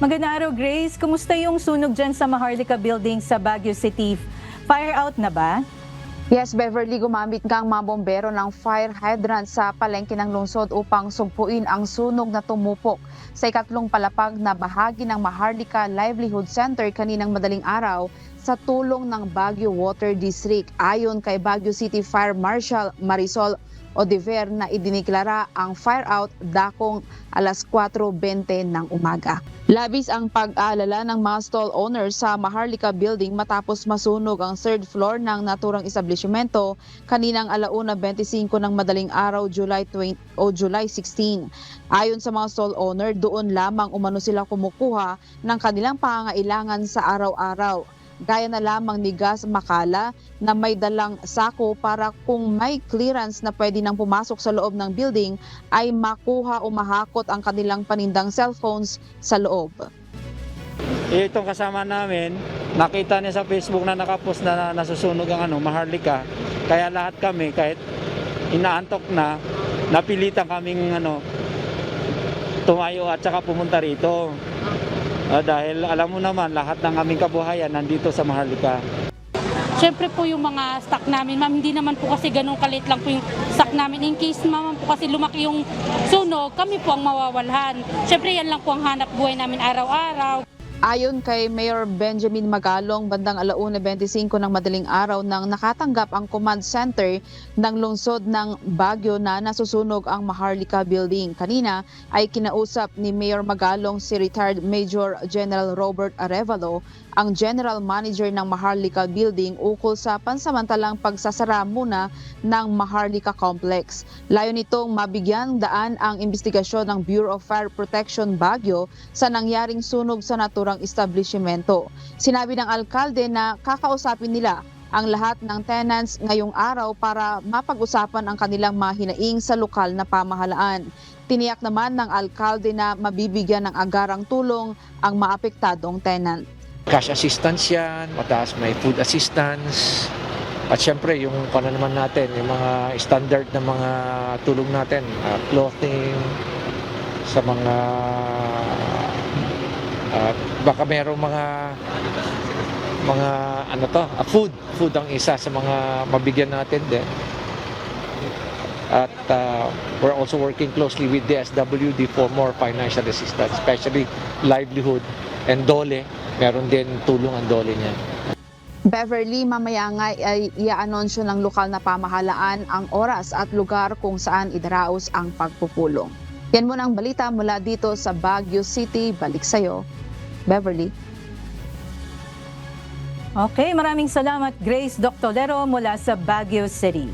Magandang araw, Grace. Kumusta yung sunog dyan sa Maharlika Building sa Baguio City? Fire out na ba? Yes, Beverly, gumamit nga ang mga bombero ng fire hydrant sa palengke ng lungsod upang sugpuin ang sunog na tumupok sa ikatlong palapag na bahagi ng Maharlika Livelihood Center kaninang madaling araw sa tulong ng Baguio Water District. Ayon kay Baguio City Fire Marshal Marisol Odiver na idiniklara ang fire out dakong alas 4:20 ng umaga. Labis ang pag-aalala ng mga stall owners sa Maharlika Building matapos masunog ang third floor ng naturang establishmento kaninang 1:25 ng madaling araw July 16. Ayon sa mga stall owner, doon lamang umano sila kumukuha ng kanilang pangangailangan sa araw-araw. Gaya na lamang ni gas makala na may dalang sako para kung may clearance na pwede nang pumasok sa loob ng building ay makuha o mahakot ang kanilang panindang cellphones sa loob. Itong kasama namin, nakita niya sa Facebook na nakapost na nasusunog ang Maharlika. Kaya lahat kami, kahit inaantok na, napilitan kaming tumayo at saka pumunta rito. Dahil alam mo naman, lahat ng aming kabuhayan nandito sa Maharlika. Siyempre po yung mga stock namin, ma'am, hindi naman po kasi ganun kalit lang po yung stock namin. In case naman po kasi lumaki yung sunog, kami po ang mawawalhan. Siyempre yan lang po ang hanap buhay namin araw-araw. Ayon kay Mayor Benjamin Magalong, bandang 1:25 ng madaling araw nang nakatanggap ang command center ng lungsod ng Baguio na nasusunog ang Maharlika Building. Kanina ay kinausap ni Mayor Magalong si retired Major General Robert Arevalo, ang General Manager ng Maharlika Building, ukol sa pansamantalang pagsasara muna ng Maharlika Complex. Layo nitong mabigyan daan ang investigasyon ng Bureau of Fire Protection Baguio sa nangyaring sunog sa naturang establishmento. Sinabi ng alkalde na kakausapin nila ang lahat ng tenants ngayong araw para mapag-usapan ang kanilang mga hinaing sa lokal na pamahalaan. Tiniyak naman ng alkalde na mabibigyan ng agarang tulong ang maapektadong tenant. Cash assistance yan, mataas may food assistance. At syempre yung naman natin, yung mga standard na mga tulong natin, clothing, sa mga baka merong mga food ang isa sa mga mabigyan natin din. At we're also working closely with the SWD for more financial assistance, especially livelihood and DOLE. Meron din tulong ang DOLE niya. Beverly, mamaya nga ay i-anunsyo ng lokal na pamahalaan ang oras at lugar kung saan idaraos ang pagpupulong. Yan muna ang balita mula dito sa Baguio City. Balik sa'yo, Beverly. Okay, maraming salamat, Grace Doctolero mula sa Baguio City.